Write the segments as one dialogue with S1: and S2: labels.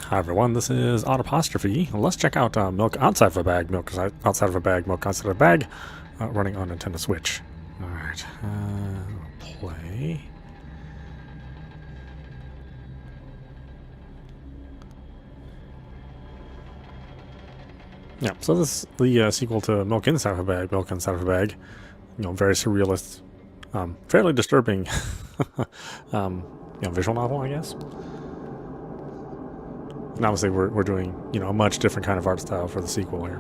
S1: Hi everyone, this is audap. Let's check out milk outside of a bag, milk outside of a bag, milk outside of a bag, running on Nintendo Switch. Alright, play. Yeah, so this is the sequel to Milk Inside of a Bag, Milk Inside of a Bag. You know, very surrealist, fairly disturbing, visual novel, I guess. And obviously we're doing, a much different kind of art style for the sequel here.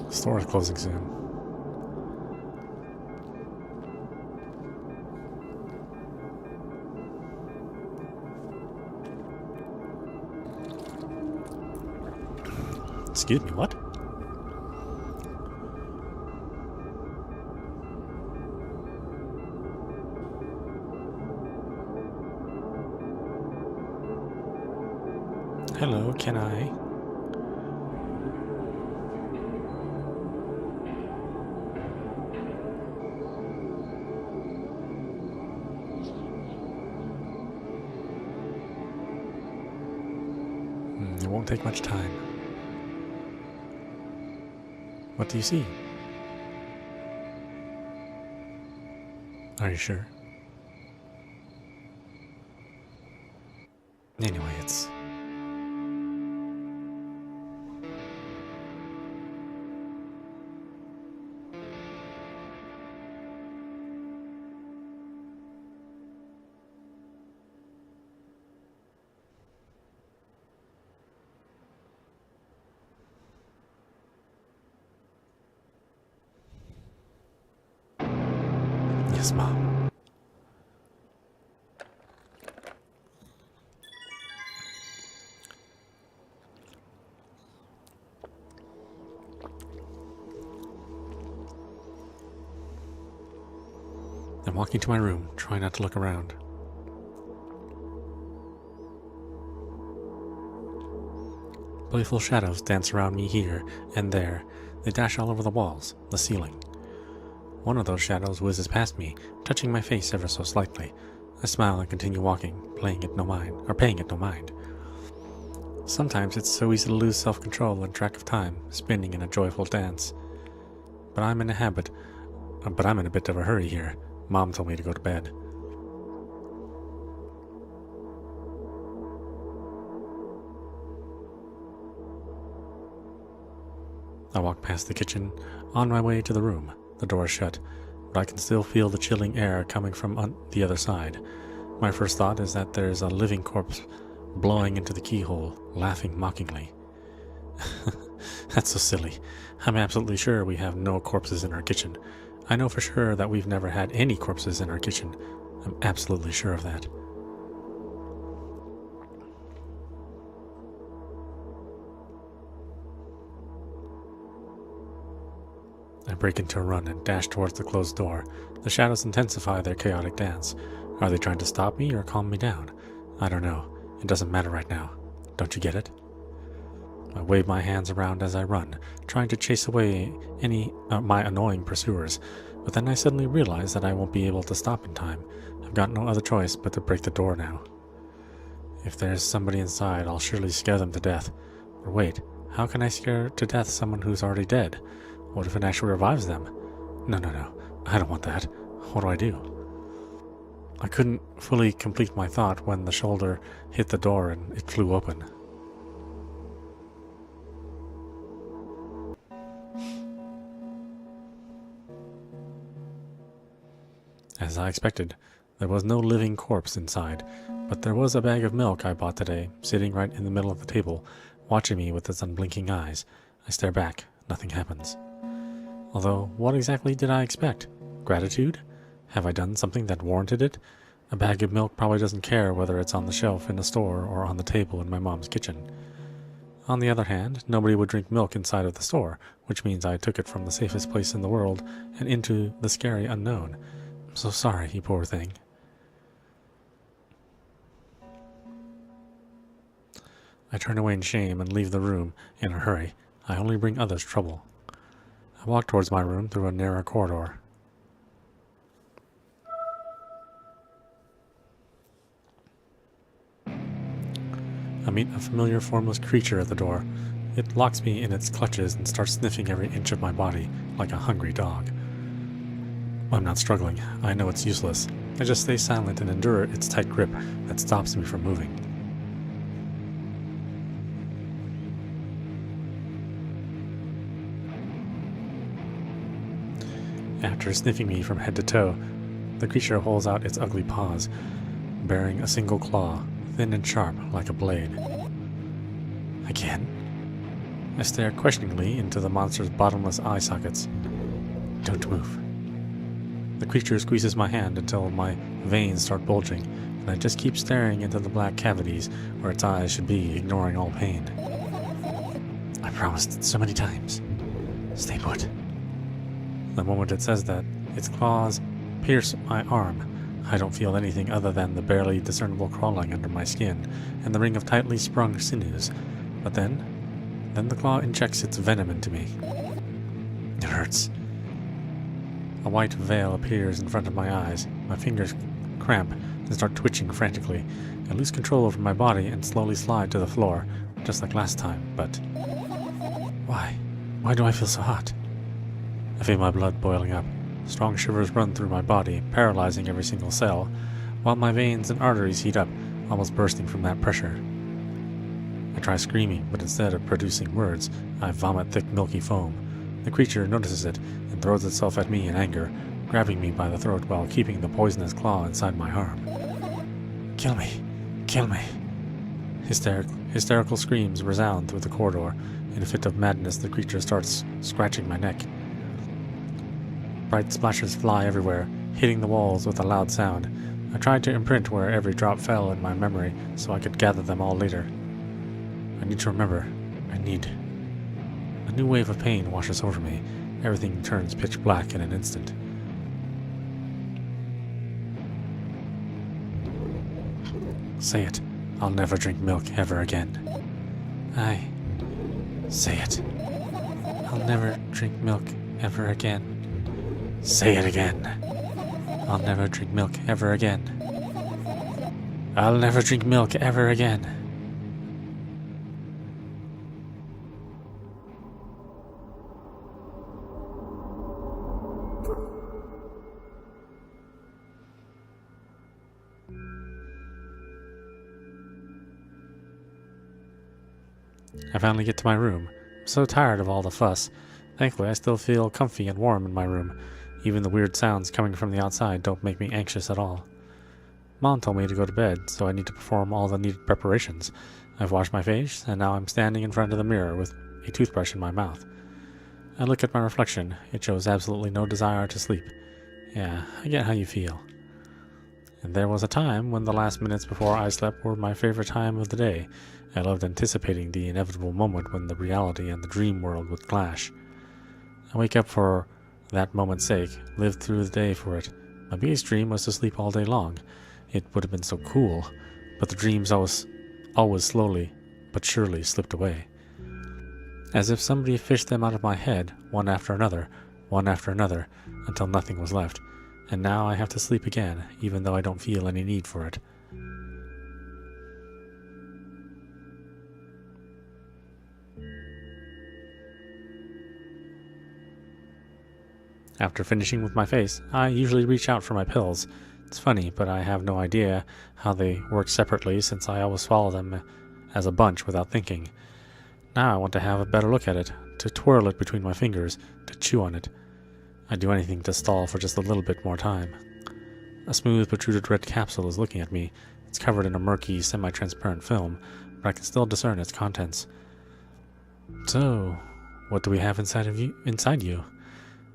S1: The store is closing soon. Excuse me, what? Hello, can I? It won't take much time. What do you see? Are you sure? Anyway, it's... Yes, Mom. I'm walking to my room, trying not to look around. Playful shadows dance around me here and there. They dash all over the walls, the ceiling. One of those shadows whizzes past me, touching my face ever so slightly. I smile and continue walking, paying it no mind. Sometimes it's so easy to lose self-control and track of time, spinning in a joyful dance. But I'm in a bit of a hurry here. Mom told me to go to bed. I walk past the kitchen, on my way to the room. The door is shut, but I can still feel the chilling air coming from the other side. My first thought is that there's a living corpse blowing into the keyhole, laughing mockingly. That's so silly. I'm absolutely sure we have no corpses in our kitchen. I know for sure that we've never had any corpses in our kitchen. I'm absolutely sure of that. I break into a run and dash towards the closed door. The shadows intensify their chaotic dance. Are they trying to stop me or calm me down? I don't know. It doesn't matter right now. Don't you get it? I wave my hands around as I run, trying to chase away any my annoying pursuers, but then I suddenly realize that I won't be able to stop in time. I've got no other choice but to break the door now. If there's somebody inside, I'll surely scare them to death. Or wait, how can I scare to death someone who's already dead? What if it actually revives them? No, I don't want that. What do I do? I couldn't fully complete my thought when the shoulder hit the door and it flew open. As I expected, there was no living corpse inside, but there was a bag of milk I bought today, sitting right in the middle of the table, watching me with its unblinking eyes. I stare back. Nothing happens. Although, what exactly did I expect? Gratitude? Have I done something that warranted it? A bag of milk probably doesn't care whether it's on the shelf in a store or on the table in my mom's kitchen. On the other hand, nobody would drink milk inside of the store, which means I took it from the safest place in the world and into the scary unknown. I'm so sorry, you poor thing. I turn away in shame and leave the room in a hurry. I only bring others trouble. I walk towards my room through a narrow corridor. I meet a familiar formless creature at the door. It locks me in its clutches and starts sniffing every inch of my body like a hungry dog. I'm not struggling. I know it's useless. I just stay silent and endure its tight grip that stops me from moving. After sniffing me from head to toe, the creature holds out its ugly paws, bearing a single claw, thin and sharp like a blade. Again? I stare questioningly into the monster's bottomless eye sockets. Don't move. The creature squeezes my hand until my veins start bulging, and I just keep staring into the black cavities where its eyes should be, ignoring all pain. I promised so many times. Stay put. The moment it says that, its claws pierce my arm. I don't feel anything other than the barely discernible crawling under my skin and the ring of tightly sprung sinews. But then the claw injects its venom into me. It hurts. A white veil appears in front of my eyes. My fingers cramp and start twitching frantically. I lose control over my body and slowly slide to the floor, just like last time, but... Why? Why do I feel so hot? I feel my blood boiling up. Strong shivers run through my body, paralyzing every single cell, while my veins and arteries heat up, almost bursting from that pressure. I try screaming, but instead of producing words, I vomit thick milky foam. The creature notices it and throws itself at me in anger, grabbing me by the throat while keeping the poisonous claw inside my arm. Kill me! Kill me! Hysterical screams resound through the corridor. In a fit of madness, the creature starts scratching my neck. Bright splashes fly everywhere, hitting the walls with a loud sound. I tried to imprint where every drop fell in my memory so I could gather them all later. I need to remember. A new wave of pain washes over me. Everything turns pitch black in an instant. Say it. I'll never drink milk ever again. Say it. I'll never drink milk ever again. Say it again. I'll never drink milk ever again. I'll never drink milk ever again. I finally get to my room. I'm so tired of all the fuss. Thankfully, I still feel comfy and warm in my room. Even the weird sounds coming from the outside don't make me anxious at all. Mom told me to go to bed, so I need to perform all the needed preparations. I've washed my face, and now I'm standing in front of the mirror with a toothbrush in my mouth. I look at my reflection. It shows absolutely no desire to sleep. Yeah, I get how you feel. And there was a time when the last minutes before I slept were my favorite time of the day. I loved anticipating the inevitable moment when the reality and the dream world would clash. I wake up for that moment's sake, live through the day for it. My biggest dream was to sleep all day long. It would have been so cool, but the dreams always slowly but surely slipped away. As if somebody fished them out of my head, one after another, until nothing was left. And now I have to sleep again, even though I don't feel any need for it. After finishing with my face, I usually reach out for my pills. It's funny, but I have no idea how they work separately since I always swallow them as a bunch without thinking. Now I want to have a better look at it, to twirl it between my fingers, to chew on it. I'd do anything to stall for just a little bit more time. A smooth, protruded red capsule is looking at me. It's covered in a murky, semi-transparent film, but I can still discern its contents. So, what do we have inside you?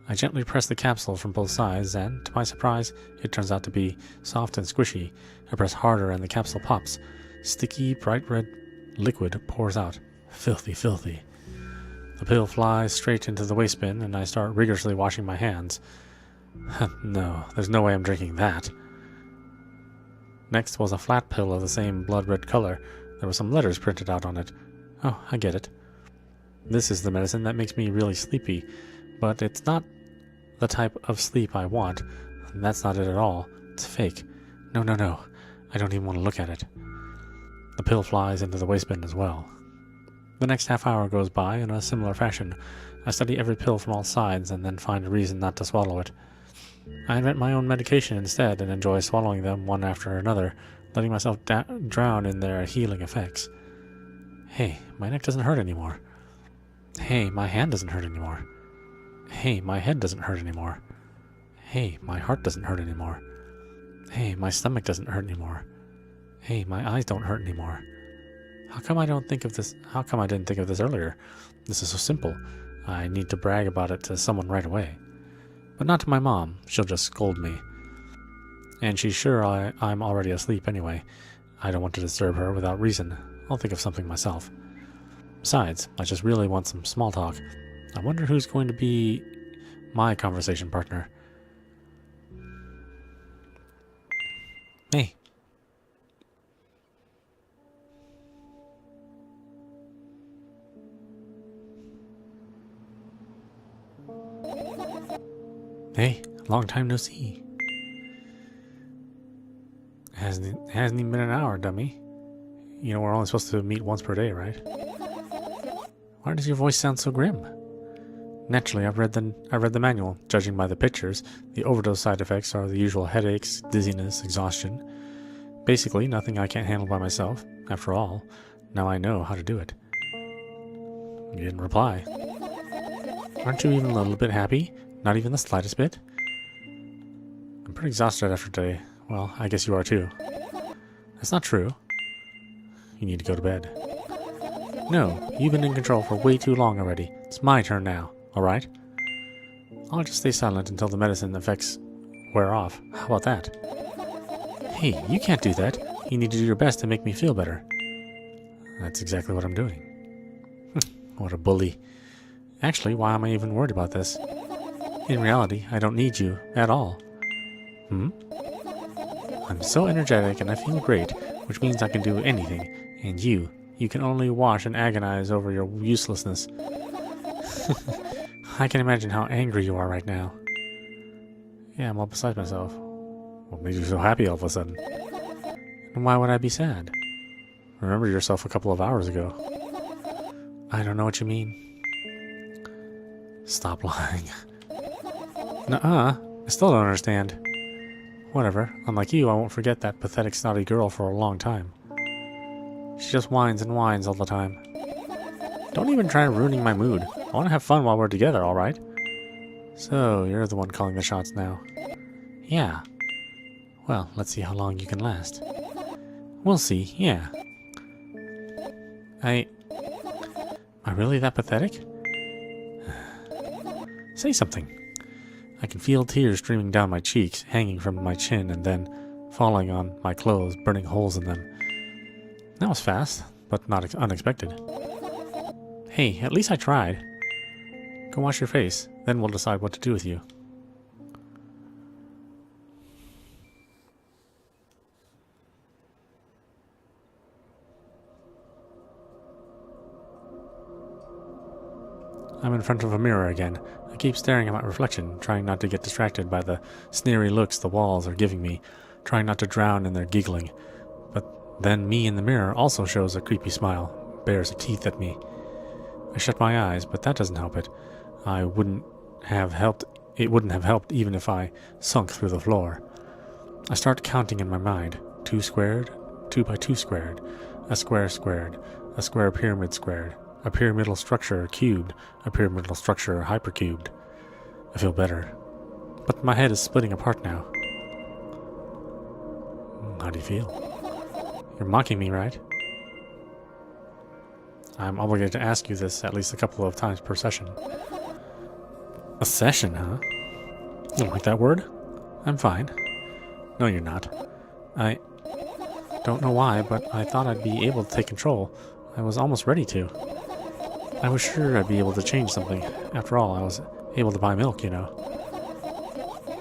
S1: I gently press the capsule from both sides, and, to my surprise, it turns out to be soft and squishy. I press harder and the capsule pops. Sticky, bright red liquid pours out. Filthy, filthy. The pill flies straight into the waste bin, and I start rigorously washing my hands. No, there's no way I'm drinking that. Next was a flat pill of the same blood-red color. There were some letters printed out on it. Oh, I get it. This is the medicine that makes me really sleepy, but it's not the type of sleep I want. That's not it at all. It's fake. No, no, no. I don't even want to look at it. The pill flies into the waste bin as well. The next half hour goes by in a similar fashion. I study every pill from all sides and then find a reason not to swallow it. I invent my own medication instead and enjoy swallowing them one after another, letting myself drown in their healing effects. Hey, my neck doesn't hurt anymore. Hey, my hand doesn't hurt anymore. Hey, my head doesn't hurt anymore. Hey, my heart doesn't hurt anymore. Hey, my stomach doesn't hurt anymore. Hey, my eyes don't hurt anymore. How come I didn't think of this earlier? This is so simple. I need to brag about it to someone right away. But not to my mom. She'll just scold me. And she's sure I'm already asleep anyway. I don't want to disturb her without reason. I'll think of something myself. Besides, I just really want some small talk. I wonder who's going to be my conversation partner. Hey. Hey, long time no see. Hasn't even been an hour, dummy. You know, we're only supposed to meet once per day, right? Why does your voice sound so grim? Naturally, I've read the manual. Judging by the pictures, the overdose side effects are the usual headaches, dizziness, exhaustion. Basically, nothing I can't handle by myself. After all, now I know how to do it. You didn't reply. Aren't you even a little bit happy? Not even the slightest bit? I'm pretty exhausted after today. Well, I guess you are too. That's not true. You need to go to bed. No, you've been in control for way too long already. It's my turn now, alright? I'll just stay silent until the medicine effects wear off. How about that? Hey, you can't do that. You need to do your best to make me feel better. That's exactly what I'm doing. What a bully. Actually, why am I even worried about this? In reality, I don't need you at all. I'm so energetic and I feel great, which means I can do anything. And you can only watch and agonize over your uselessness. I can imagine how angry you are right now. Yeah, I'm all beside myself. What made you so happy all of a sudden? And why would I be sad? Remember yourself a couple of hours ago. I don't know what you mean. Stop lying. Nuh-uh. I still don't understand. Whatever. Unlike you, I won't forget that pathetic snotty girl for a long time. She just whines and whines all the time. Don't even try ruining my mood. I want to have fun while we're together, alright? So, you're the one calling the shots now. Yeah. Well, let's see how long you can last. We'll see, yeah. Am I really that pathetic? Say something. I can feel tears streaming down my cheeks, hanging from my chin, and then falling on my clothes, burning holes in them. That was fast, but not unexpected. Hey, at least I tried. Go wash your face, then we'll decide what to do with you. I'm in front of a mirror again. I keep staring at my reflection, trying not to get distracted by the sneery looks the walls are giving me, trying not to drown in their giggling. But then me in the mirror also shows a creepy smile, bares its teeth at me. I shut my eyes, but that doesn't help it. It wouldn't have helped even if I sunk through the floor. I start counting in my mind. 2 squared, 2 by 2 squared, a square squared, a square pyramid squared, a pyramidal structure cubed, a pyramidal structure hypercubed. I feel better. But my head is splitting apart now. How do you feel? You're mocking me, right? I'm obligated to ask you this at least a couple of times per session. A session, huh? You don't like that word? I'm fine. No, you're not. I don't know why, but I thought I'd be able to take control. I was almost ready to. I was sure I'd be able to change something. After all, I was able to buy milk, you know.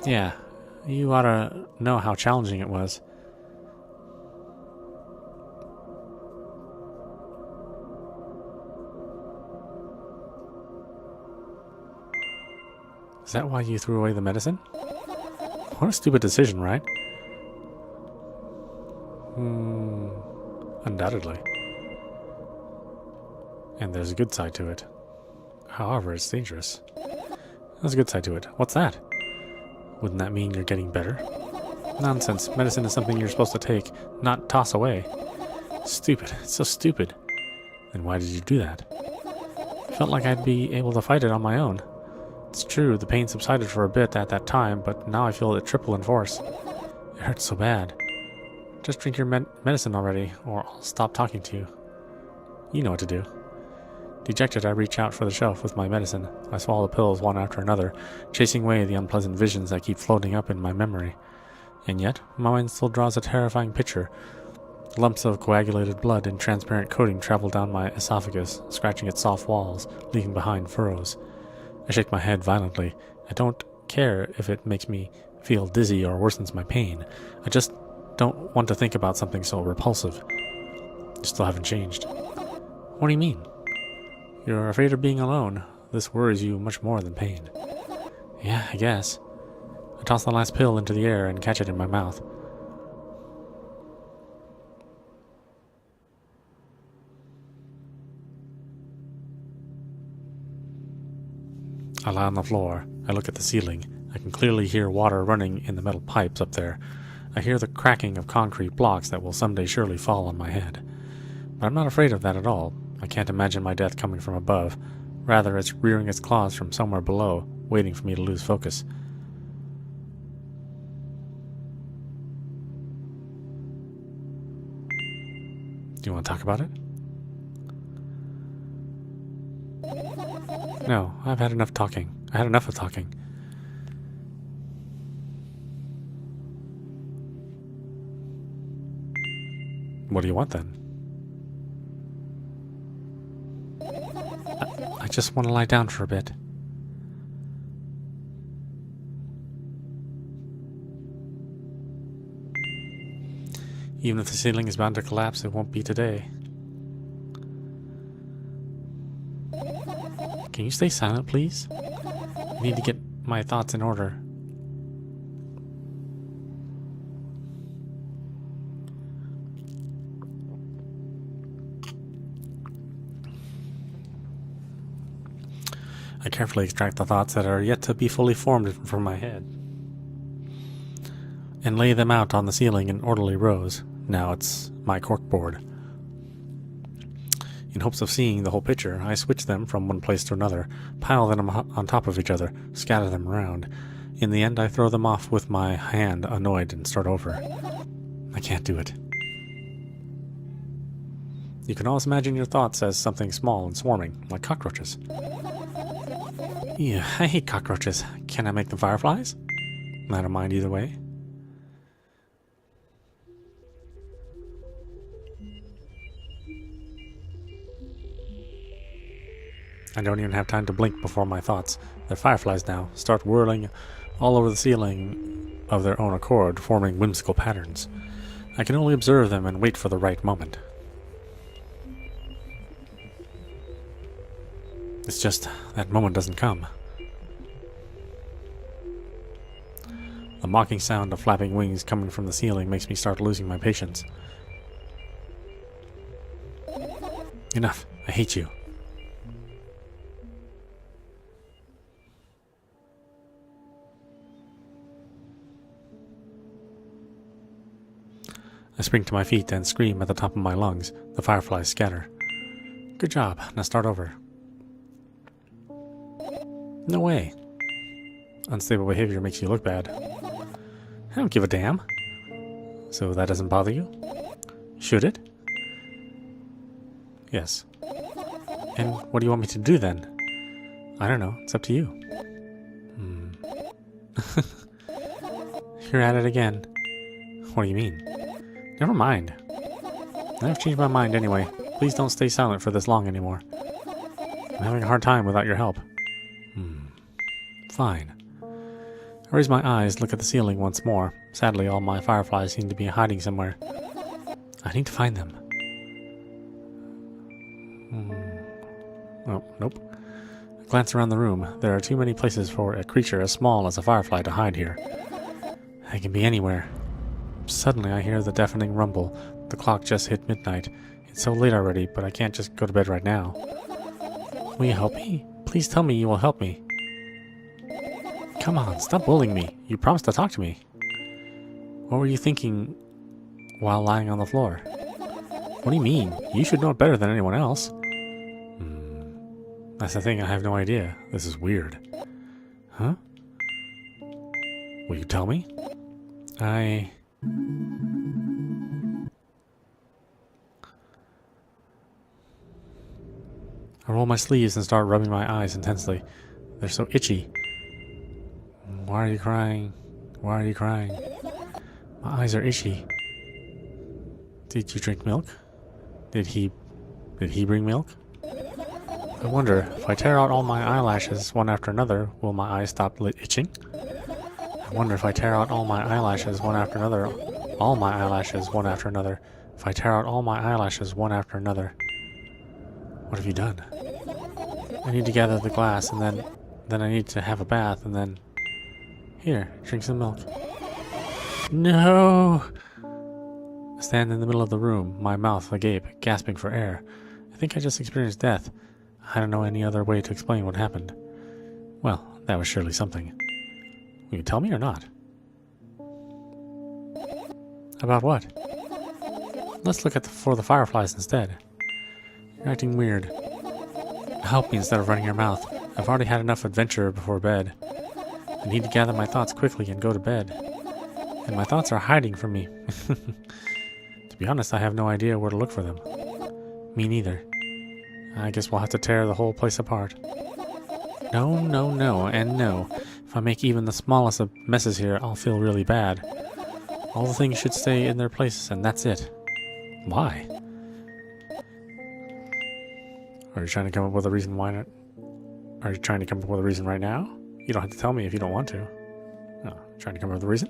S1: Yeah, you ought to know how challenging it was. Is that why you threw away the medicine? What a stupid decision, right? Undoubtedly. And there's a good side to it. However, it's dangerous. There's a good side to it. What's that? Wouldn't that mean you're getting better? Nonsense. Medicine is something you're supposed to take, not toss away. Stupid. It's so stupid. Then why did you do that? Felt like I'd be able to fight it on my own. It's true, the pain subsided for a bit at that time, but now I feel it triple in force. It hurts so bad. Just drink your medicine already, or I'll stop talking to you. You know what to do. Dejected, I reach out for the shelf with my medicine. I swallow the pills one after another, chasing away the unpleasant visions that keep floating up in my memory. And yet, my mind still draws a terrifying picture. Lumps of coagulated blood and transparent coating travel down my esophagus, scratching its soft walls, leaving behind furrows. I shake my head violently. I don't care if it makes me feel dizzy or worsens my pain. I just don't want to think about something so repulsive. You still haven't changed. What do you mean? You're afraid of being alone. This worries you much more than pain. Yeah, I guess. I toss the last pill into the air and catch it in my mouth. I lie on the floor. I look at the ceiling. I can clearly hear water running in the metal pipes up there. I hear the cracking of concrete blocks that will someday surely fall on my head. But I'm not afraid of that at all. I can't imagine my death coming from above. Rather, it's rearing its claws from somewhere below, waiting for me to lose focus. Do you want to talk about it? No, I've had enough talking. I had enough of talking. What do you want then? I just want to lie down for a bit. Even if the ceiling is bound to collapse, it won't be today. Can you stay silent, please? I need to get my thoughts in order. I carefully extract the thoughts that are yet to be fully formed from my head, and lay them out on the ceiling in orderly rows. Now it's my corkboard. In hopes of seeing the whole picture, I switch them from one place to another, pile them on top of each other, scatter them around. In the end, I throw them off with my hand, annoyed, and start over. I can't do it. You can always imagine your thoughts as something small and swarming, like cockroaches. Yeah, I hate cockroaches. Can I make them fireflies? I don't mind either way. I don't even have time to blink before my thoughts, they're fireflies now, start whirling all over the ceiling of their own accord, forming whimsical patterns. I can only observe them and wait for the right moment. It's just that moment doesn't come. The mocking sound of flapping wings coming from the ceiling makes me start losing my patience. Enough. I hate you. I spring to my feet and scream at the top of my lungs. The fireflies scatter. Good job. Now start over. No way. Unstable behavior makes you look bad. I don't give a damn. So that doesn't bother you? Should it? Yes. And what do you want me to do then? I don't know. It's up to you. You're at it again. What do you mean? Never mind. I've changed my mind anyway. Please don't stay silent for this long anymore. I'm having a hard time without your help. Fine. I raise my eyes, look at the ceiling once more. Sadly, all my fireflies seem to be hiding somewhere. I need to find them. Oh, nope. I Glance around the room. There are too many places for a creature as small as a firefly to hide here. I can be anywhere. Suddenly I hear the deafening rumble. The clock just hit midnight. It's so late already, but I can't just go to bed right now. Will you help me? Please tell me you will help me. Come on, stop bullying me. You promised to talk to me. What were you thinking while lying on the floor? What do you mean? You should know it better than anyone else. That's the thing, I have no idea. This is weird. Huh? Will you tell me? I roll my sleeves and start rubbing my eyes intensely. They're so itchy. Why are you crying? Why are you crying? My eyes are itchy. Did you drink milk? Did he bring milk? I wonder, if I tear out all my eyelashes one after another, will my eyes stop itching? I wonder if I tear out all my eyelashes one after another, all my eyelashes one after another, if I tear out all my eyelashes one after another. What have you done? I need to gather the glass, and then I need to have a bath, and then... Here, drink some milk. No! I stand in the middle of the room, my mouth agape, gasping for air. I think I just experienced death. I don't know any other way to explain what happened. Well, that was surely something. Will you tell me or not? About what? Let's look for the fireflies instead. You're acting weird. Help me instead of running your mouth. I've already had enough adventure before bed. I need to gather my thoughts quickly and go to bed. And my thoughts are hiding from me. To be honest, I have no idea where to look for them. Me neither. I guess we'll have to tear the whole place apart. No, no, no, and no. If I make even the smallest of messes here, I'll feel really bad. All the things should stay in their places, and that's it. Why? Are you trying to come up with a reason why not? Are you trying to come up with a reason right now? You don't have to tell me if you don't want to. Oh, trying to come up with a reason?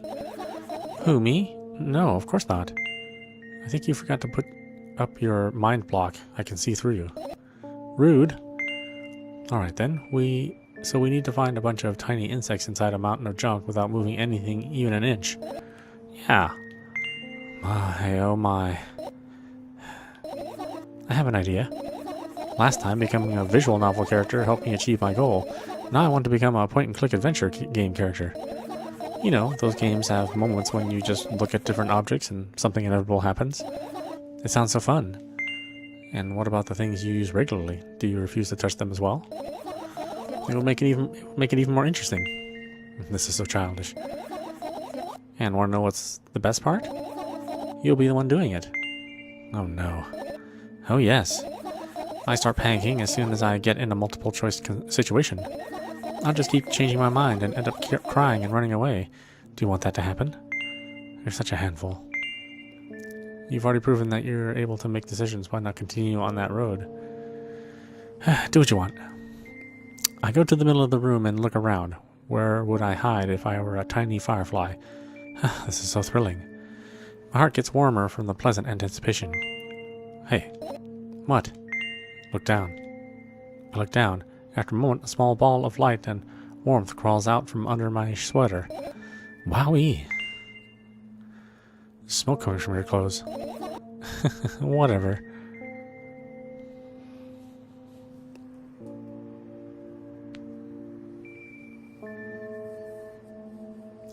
S1: Who, me? No, of course not. I think you forgot to put up your mind block. I can see through you. Rude. Alright then, we need to find a bunch of tiny insects inside a mountain of junk without moving anything even an inch. Yeah. My, oh my. I have an idea. Last time, becoming a visual novel character helped me achieve my goal. Now I want to become a point-and-click adventure game character. You know, those games have moments when you just look at different objects and something inevitable happens. It sounds so fun. And what about the things you use regularly? Do you refuse to touch them as well? It will make it even more interesting. This is so childish. And want to know what's the best part? You'll be the one doing it. Oh no. Oh yes. I start panicking as soon as I get in a multiple choice situation. I'll just keep changing my mind and end up crying and running away. Do you want that to happen? You're such a handful. You've already proven that you're able to make decisions. Why not continue on that road? Do what you want. I go to the middle of the room and look around. Where would I hide if I were a tiny firefly? This is so thrilling. My heart gets warmer from the pleasant anticipation. Hey. What? Look down. I look down. After a moment, a small ball of light and warmth crawls out from under my sweater. Wowee. Smoke coming from your clothes. Whatever.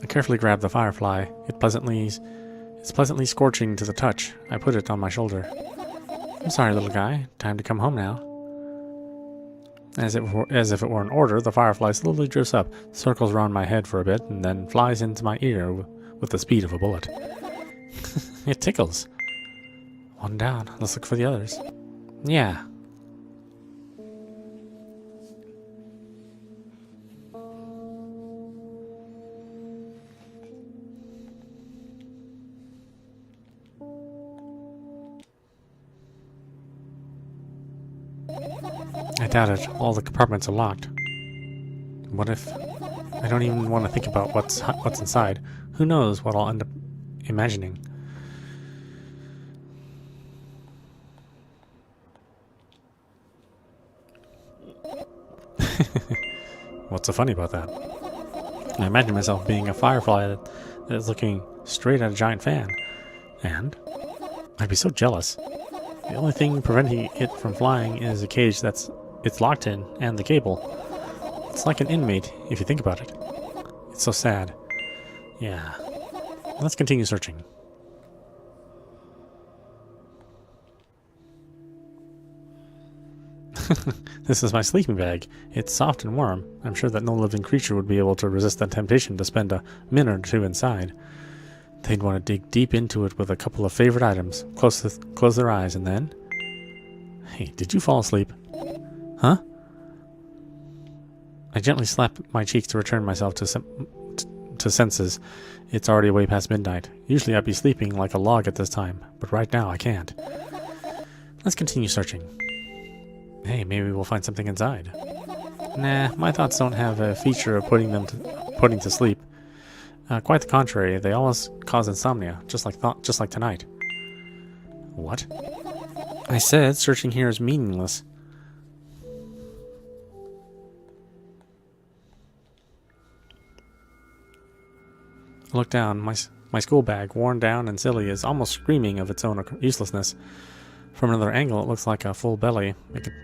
S1: I carefully grab the firefly. It's pleasantly scorching to the touch. I put it on my shoulder. I'm sorry, little guy. Time to come home now. As if it were an order, the firefly slowly drifts up, circles around my head for a bit, and then flies into my ear with the speed of a bullet. It tickles. One down. Let's look for the others. Yeah. I doubt it. All the compartments are locked. What if... I don't even want to think about what's inside. Who knows what I'll end up imagining. What's so funny about that? I imagine myself being a firefly that is looking straight at a giant fan. And I'd be so jealous. The only thing preventing it from flying is a cage it's locked in, and the cable. It's like an inmate, if you think about it. It's so sad. Yeah. Let's continue searching. This is my sleeping bag. It's soft and warm. I'm sure that no living creature would be able to resist the temptation to spend a minute or two inside. They'd want to dig deep into it with a couple of favorite items, close their eyes, and then... Hey, did you fall asleep? Huh? I gently slap my cheeks to return myself to senses. It's already way past midnight. Usually I'd be sleeping like a log at this time, but right now I can't. Let's continue searching. Hey, maybe we'll find something inside. Nah, my thoughts don't have a feature of putting to sleep. Quite the contrary, they always cause insomnia, just like tonight. What? I said searching here is meaningless. I look down. My school bag, worn down and silly, is almost screaming of its own uselessness. From another angle, it looks like a full belly.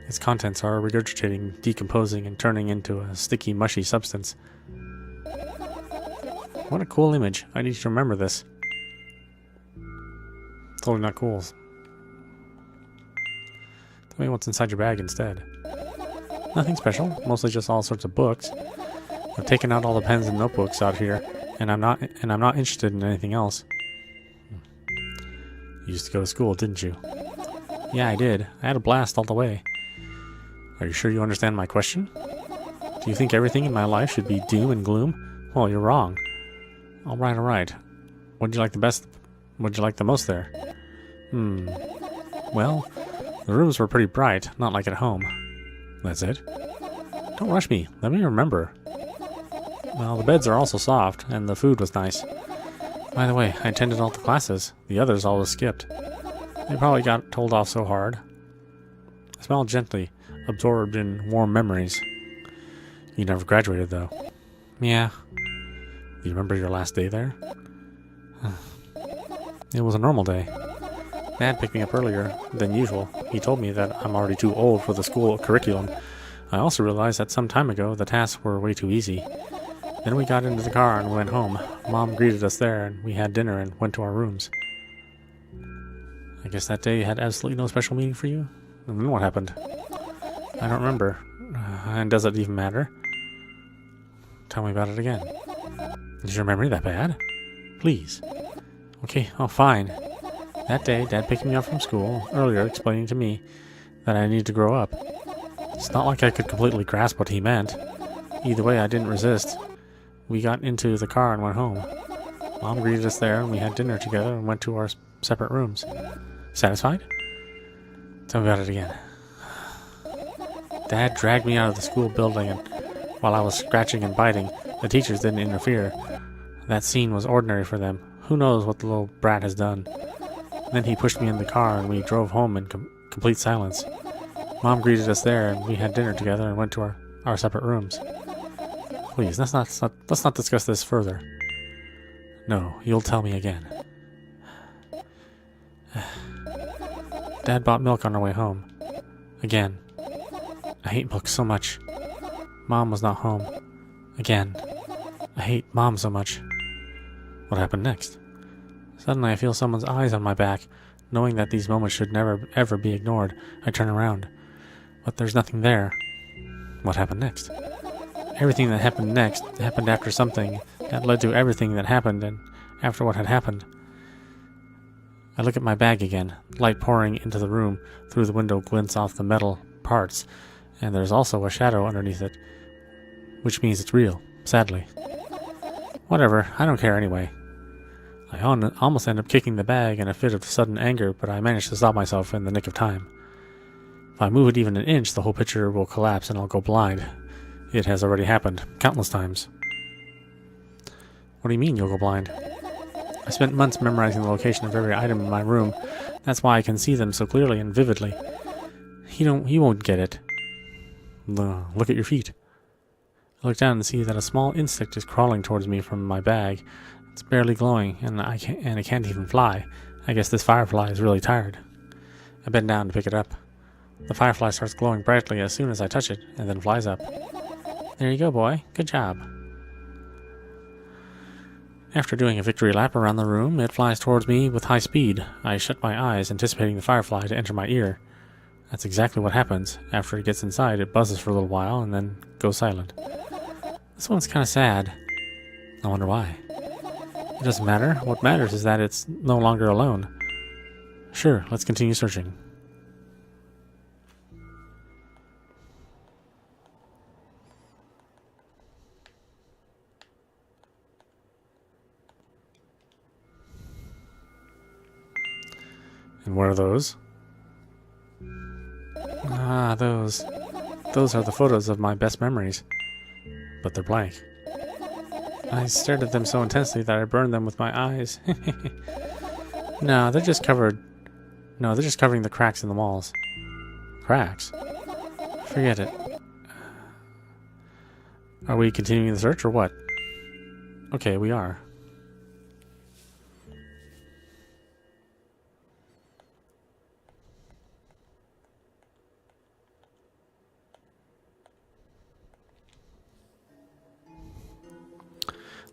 S1: Its contents are regurgitating, decomposing, and turning into a sticky, mushy substance. What a cool image. I need to remember this. Totally not cool. Tell me what's inside your bag instead. Nothing special. Mostly just all sorts of books. I've taken out all the pens and notebooks out here, and I'm not interested in anything else. You used to go to school, didn't you? Yeah, I did. I had a blast all the way. Are you sure you understand my question? Do you think everything in my life should be doom and gloom? Well, you're wrong. All right. What'd you like the most there? Well, the rooms were pretty bright, not like at home. That's it? Don't rush me. Let me remember. Well, the beds are also soft, and the food was nice. By the way, I attended all the classes. The others always skipped. They probably got told off so hard. I smiled gently, absorbed in warm memories. You never graduated, though. Yeah. Do you remember your last day there? It was a normal day. Dad picked me up earlier than usual. He told me that I'm already too old for the school curriculum. I also realized that some time ago the tasks were way too easy. Then we got into the car and went home. Mom greeted us there, and we had dinner and went to our rooms. I guess that day had absolutely no special meaning for you? And then what happened? I don't remember. And does it even matter? Tell me about it again. Is your memory that bad? Please. Okay, fine. That day, Dad picked me up from school earlier, explaining to me that I needed to grow up. It's not like I could completely grasp what he meant. Either way, I didn't resist. We got into the car and went home. Mom greeted us there, and we had dinner together and went to our separate rooms. Satisfied? Tell me about it again. Dad dragged me out of the school building, and while I was scratching and biting, the teachers didn't interfere. That scene was ordinary for them. Who knows what the little brat has done? Then he pushed me in the car, and we drove home in complete silence. Mom greeted us there, and we had dinner together and went to our separate rooms. Please, let's not discuss this further. No, you'll tell me again. Dad bought milk on our way home. Again. I hate milk so much. Mom was not home. Again. I hate Mom so much. What happened next? Suddenly I feel someone's eyes on my back. Knowing that these moments should never ever be ignored, I turn around. But there's nothing there. What happened next? Everything that happened next happened after something that led to everything that happened and after what had happened. I look at my bag again. Light pouring into the room through the window glints off the metal parts, and there's also a shadow underneath it, which means it's real, sadly. Whatever, I don't care anyway. I almost end up kicking the bag in a fit of sudden anger, but I manage to stop myself in the nick of time. If I move it even an inch, the whole picture will collapse and I'll go blind. It has already happened, countless times. What do you mean you'll go blind? I spent months memorizing the location of every item in my room. That's why I can see them so clearly and vividly. He won't get it. Look at your feet. I look down and see that a small insect is crawling towards me from my bag. It's barely glowing, and it can't even fly. I guess this firefly is really tired. I bend down to pick it up. The firefly starts glowing brightly as soon as I touch it, and then flies up. There you go, boy. Good job. After doing a victory lap around the room, it flies towards me with high speed. I shut my eyes, anticipating the firefly to enter my ear. That's exactly what happens. After it gets inside, it buzzes for a little while, and then goes silent. This one's kind of sad. I wonder why. It doesn't matter. What matters is that it's no longer alone. Sure, let's continue searching. And what are those? Ah, those. Those are the photos of my best memories. But they're blank. I stared at them so intensely that I burned them with my eyes. No, they're just covering the cracks in the walls. Cracks? Forget it. Are we continuing the search or what? Okay, we are.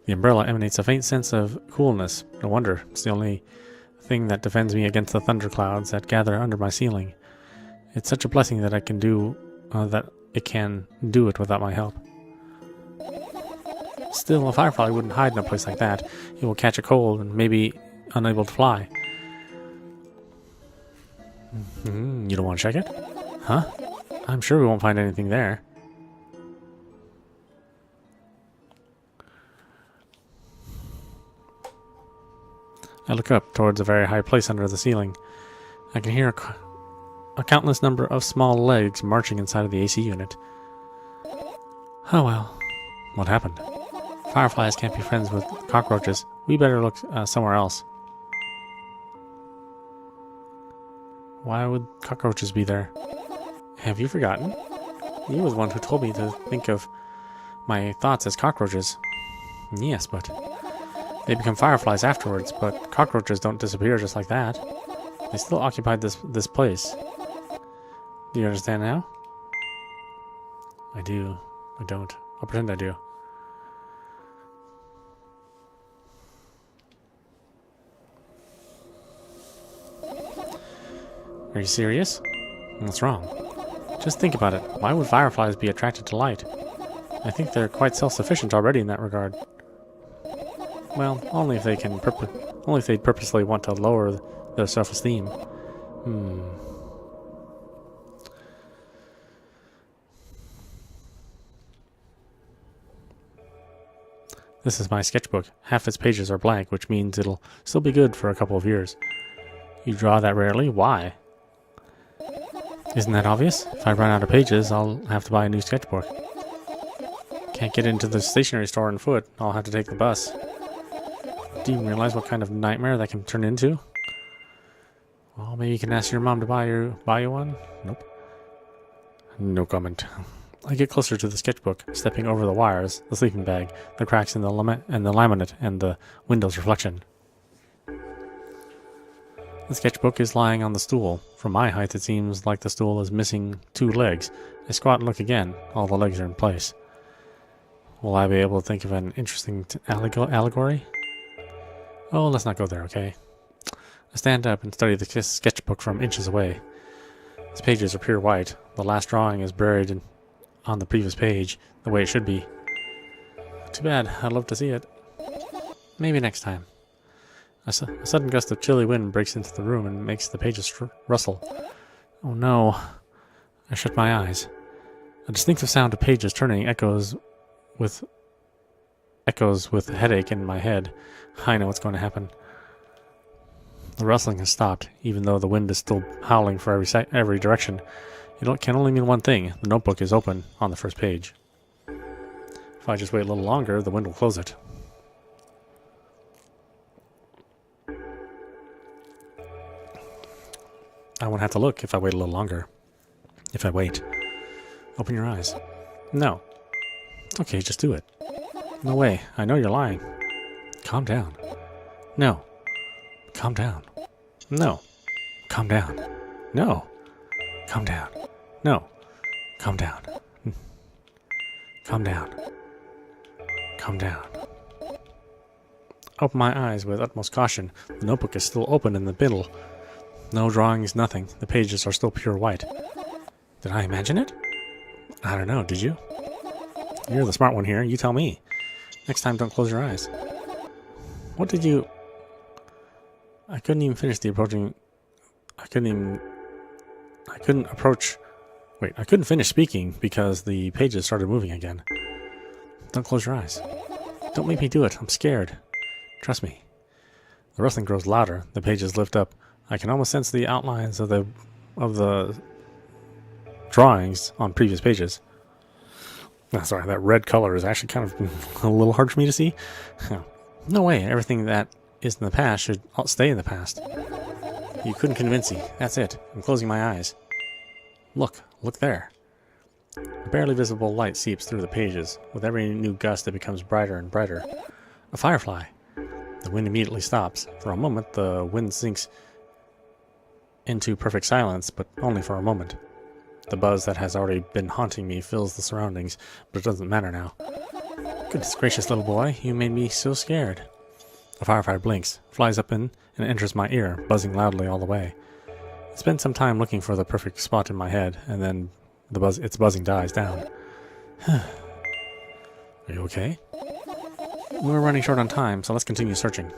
S1: The umbrella emanates a faint sense of coolness. No wonder. It's the only thing that defends me against the thunderclouds that gather under my ceiling. It's such a blessing that it can do it without my help. Still, a firefly wouldn't hide in a place like that. It will catch a cold and maybe unable to fly. You don't want to check it? Huh? I'm sure we won't find anything there. I look up towards a very high place under the ceiling. I can hear a countless number of small legs marching inside of the AC unit. Oh well. What happened? Fireflies can't be friends with cockroaches. We better look somewhere else. Why would cockroaches be there? Have you forgotten? You were the one who told me to think of my thoughts as cockroaches. Yes, but they become fireflies afterwards, but cockroaches don't disappear just like that. They still occupied this place. Do you understand now? I do. I don't. I'll pretend I do. Are you serious? What's wrong? Just think about it. Why would fireflies be attracted to light? I think they're quite self-sufficient already in that regard. Well, only if they purposely want to lower their self-esteem. This is my sketchbook. Half its pages are blank, which means it'll still be good for a couple of years. You draw that rarely? Why? Isn't that obvious? If I run out of pages, I'll have to buy a new sketchbook. Can't get into the stationery store on foot. I'll have to take the bus. Do you realize what kind of nightmare that can turn into? Well, maybe you can ask your mom to buy you one? Nope. No comment. I get closer to the sketchbook, stepping over the wires, the sleeping bag, the cracks in the laminate, and the window's reflection. The sketchbook is lying on the stool. From my height, it seems like the stool is missing 2 legs. I squat and look again. All the legs are in place. Will I be able to think of an interesting allegory? Oh, let's not go there, okay? I stand up and study the sketchbook from inches away. Its pages are pure white. The last drawing is buried on the previous page, the way it should be. Too bad. I'd love to see it. Maybe next time. A sudden gust of chilly wind breaks into the room and makes the pages rustle. Oh no. I shut my eyes. A distinctive sound of pages turning echoes with headache in my head. I know what's going to happen. The rustling has stopped, even though the wind is still howling for every direction. It can only mean one thing. The notebook is open on the first page. If I just wait a little longer, the wind will close it. I won't have to look if I wait a little longer. If I wait. Open your eyes. No. Okay, just do it. No way. I know you're lying. Calm down. No. Calm down. No. Calm down. No. Calm down. No. Calm down. Calm down. Calm down. Open my eyes with utmost caution. The notebook is still open in the middle. No drawings, nothing. The pages are still pure white. Did I imagine it? I don't know, did you? You're the smart one here, you tell me. Next time, don't close your eyes. What did you... I couldn't even finish the approaching... I couldn't finish speaking because the pages started moving again. Don't close your eyes. Don't make me do it, I'm scared. Trust me. The rustling grows louder, the pages lift up. I can almost sense the outlines of the drawings on previous pages. Oh, sorry, that red color is actually kind of a little hard for me to see. No way, everything that is in the past should stay in the past. You couldn't convince me. That's it. I'm closing my eyes. Look there. A barely visible light seeps through the pages. With every new gust, it becomes brighter and brighter. A firefly. The wind immediately stops. For a moment, the wind sinks into perfect silence, but only for a moment. The buzz that has already been haunting me fills the surroundings, but it doesn't matter now. Goodness gracious, little boy, you made me so scared. A firefly blinks, flies up in, and enters my ear, buzzing loudly all the way. I spend some time looking for the perfect spot in my head, and then its buzzing dies down. Are you okay? We're running short on time, so let's continue searching.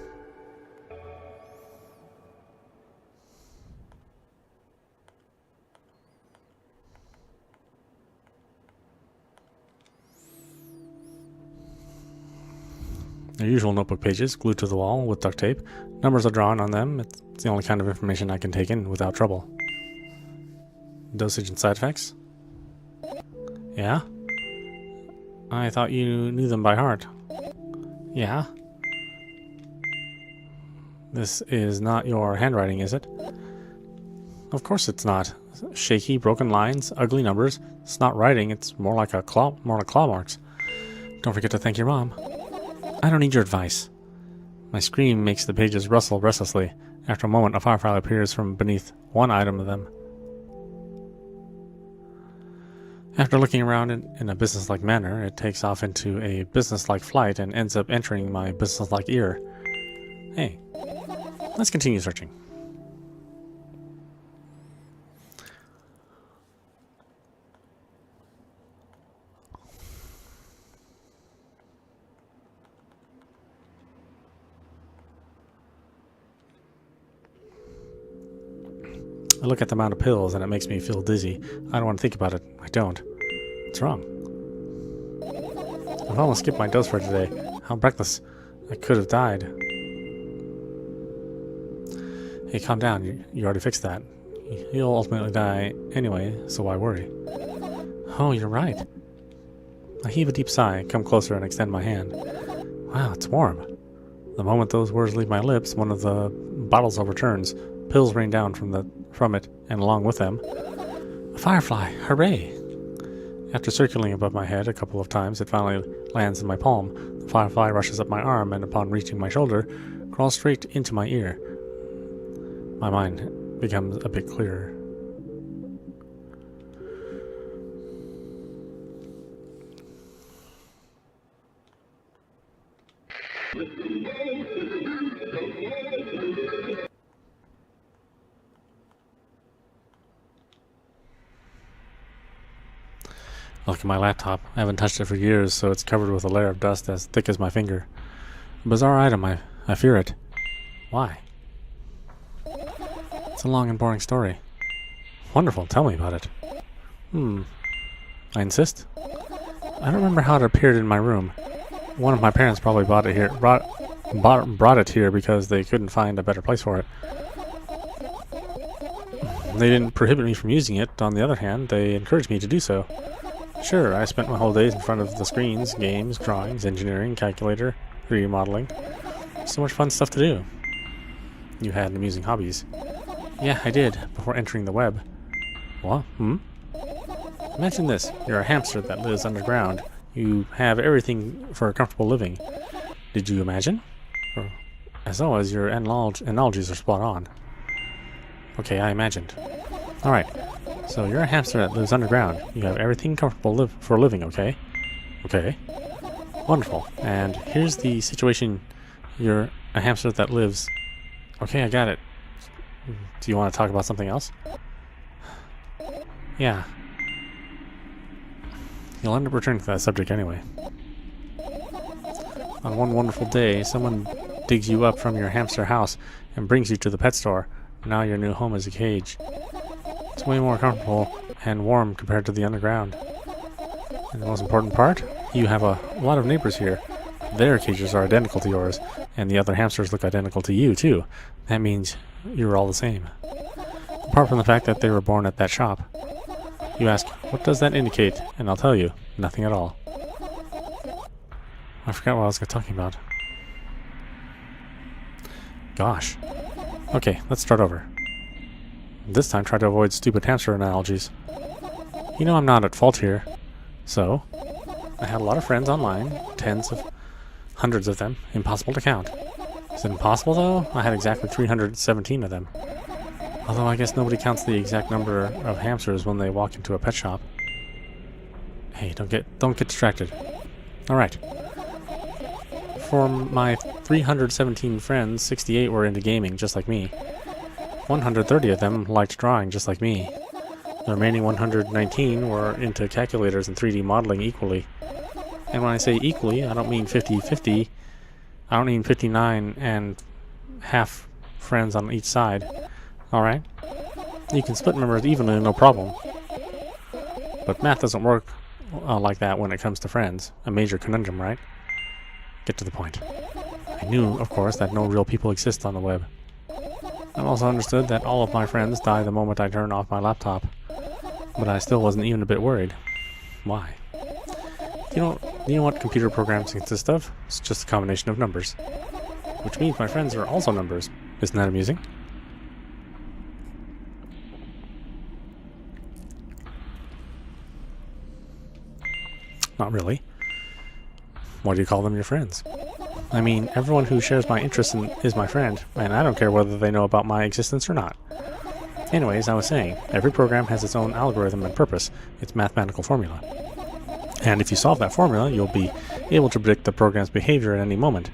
S1: Their usual notebook pages, glued to the wall with duct tape. Numbers are drawn on them. It's the only kind of information I can take in without trouble. Dosage and side effects? Yeah? I thought you knew them by heart. Yeah? This is not your handwriting, is it? Of course it's not. Shaky, broken lines, ugly numbers. It's not writing, it's more like claw marks. Don't forget to thank your mom. I don't need your advice. My scream makes the pages rustle restlessly. After a moment, a firefly appears from beneath one item of them. After looking around in a businesslike manner, it takes off into a businesslike flight and ends up entering my businesslike ear. Hey, let's continue searching. I look at the amount of pills and it makes me feel dizzy. I don't want to think about it. I don't. What's wrong? I've almost skipped my dose for today. How reckless. I could have died. Hey, calm down. You already fixed that. You'll ultimately die anyway, so why worry? Oh, you're right. I heave a deep sigh, come closer and extend my hand. Wow, it's warm. The moment those words leave my lips, one of the bottles overturns. Pills rain down from it, and along with them, a firefly! Hooray! After circling above my head a couple of times, it finally lands in my palm. The firefly rushes up my arm, and upon reaching my shoulder, crawls straight into my ear. My mind becomes a bit clearer. Look at my laptop. I haven't touched it for years, so it's covered with a layer of dust as thick as my finger. A bizarre item, I fear it. Why? It's a long and boring story. Wonderful, tell me about it. I insist. I don't remember how it appeared in my room. One of my parents probably brought it here because they couldn't find a better place for it. They didn't prohibit me from using it. On the other hand, they encouraged me to do so. Sure, I spent my whole days in front of the screens, games, drawings, engineering, calculator, 3D modeling. So much fun stuff to do. You had amusing hobbies. Yeah, I did, before entering the web. What? Imagine this. You're a hamster that lives underground. You have everything for a comfortable living. Did you imagine? Or, as always, your analogies are spot on. Okay, I imagined. Alright, so you're a hamster that lives underground. You have everything comfortable for a living, okay? Okay. Wonderful. And here's the situation. You're a hamster that lives... Okay, I got it. Do you want to talk about something else? Yeah. You'll end up returning to that subject anyway. On one wonderful day, someone digs you up from your hamster house and brings you to the pet store. Now your new home is a cage. It's way more comfortable and warm compared to the underground. And the most important part, you have a lot of neighbors here. Their cages are identical to yours, and the other hamsters look identical to you, too. That means you're all the same. Apart from the fact that they were born at that shop. You ask, what does that indicate? And I'll tell you, nothing at all. I forgot what I was talking about. Gosh. Okay, let's start over. This time try to avoid stupid hamster analogies. You know I'm not at fault here. So, I had a lot of friends online, hundreds of them, impossible to count. Is it impossible though? I had exactly 317 of them. Although I guess nobody counts the exact number of hamsters when they walk into a pet shop. Hey, don't get distracted. Alright. For my 317 friends, 68 were into gaming, just like me. 130 of them liked drawing, just like me. The remaining 119 were into calculators and 3D modeling equally. And when I say equally, I don't mean 50-50. I don't mean 59 and half friends on each side. Alright? You can split members evenly, no problem. But math doesn't work like that when it comes to friends. A major conundrum, right? Get to the point. I knew, of course, that no real people exist on the web. I also understood that all of my friends die the moment I turn off my laptop. But I still wasn't even a bit worried. Why? You know what computer programs consist of? It's just a combination of numbers. Which means my friends are also numbers. Isn't that amusing? Not really. Why do you call them your friends? I mean, everyone who shares my interests is my friend, and I don't care whether they know about my existence or not. Anyways, I was saying, every program has its own algorithm and purpose, its mathematical formula. And if you solve that formula, you'll be able to predict the program's behavior at any moment.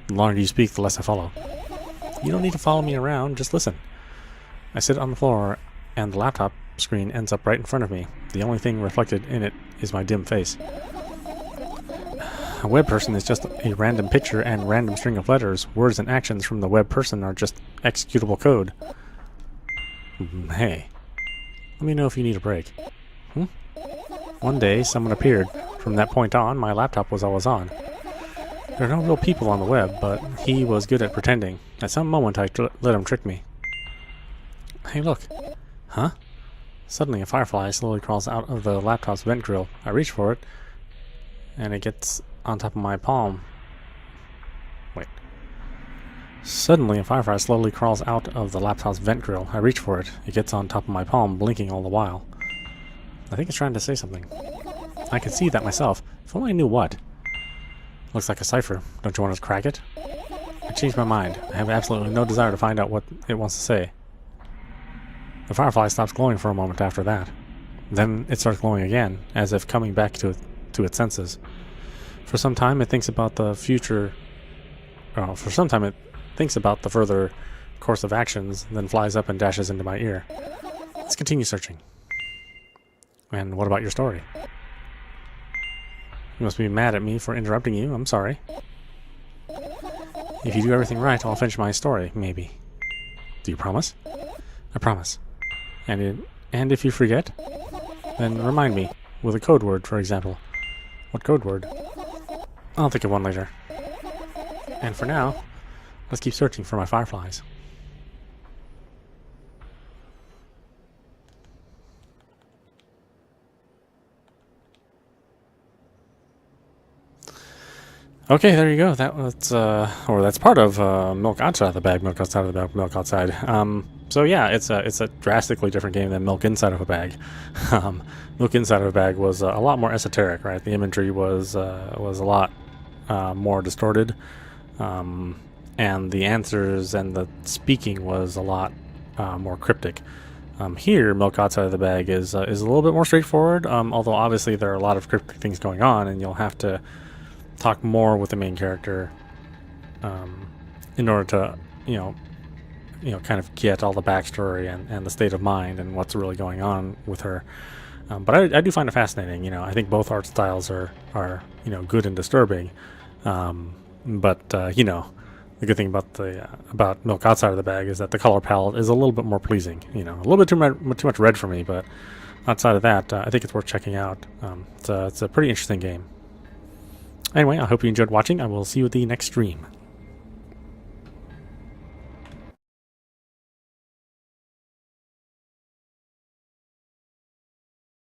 S1: The longer you speak, the less I follow. You don't need to follow me around, just listen. I sit on the floor, and the laptop screen ends up right in front of me. The only thing reflected in it is my dim face. A web person is just a random picture and random string of letters. Words and actions from the web person are just executable code. Hey, let me know if you need a break. One day, someone appeared. From that point on, my laptop was always on. There are no real people on the web, but he was good at pretending. At some moment, I let him trick me. Hey, look. Huh? Suddenly, a firefly slowly crawls out of the laptop's vent grill. I reach for it, and it gets on top of my palm. Wait. Suddenly, a firefly slowly crawls out of the laptop's vent grill. I reach for it. It gets on top of my palm, blinking all the while. I think it's trying to say something. I can see that myself. If only I knew what. Looks like a cipher. Don't you want to crack it? I changed my mind. I have absolutely no desire to find out what it wants to say. The firefly stops glowing for a moment after that. Then it starts glowing again, as if coming back to its senses. For some time it thinks about the further course of actions, then flies up and dashes into my ear. Let's continue searching. And what about your story? You must be mad at me for interrupting you. I'm sorry. If you do everything right, I'll finish my story, maybe. Do you promise? I promise. And if you forget, then remind me, with a code word, for example. What code word? I'll think of one later. And for now, let's keep searching for my fireflies. Okay, there you go. That's part of Milk Outside of the Bag, Milk Outside of the Bag, Milk Outside. So yeah, it's a drastically different game than Milk Inside of a Bag. Milk Inside of a Bag was a lot more esoteric, right? The imagery was a lot more distorted, and the answers and the speaking was a lot more cryptic. Here, Milk Outside of the Bag is a little bit more straightforward. Although obviously there are a lot of cryptic things going on, and you'll have to talk more with the main character in order to kind of get all the backstory and the state of mind and what's really going on with her. But I do find it fascinating. I think both art styles are good and disturbing. But the good thing about Milk Outside of the Bag is that the color palette is a little bit more pleasing. A little bit too much red for me, but outside of that, I think it's worth checking out. It's a pretty interesting game. Anyway, I hope you enjoyed watching. I will see you at the next stream.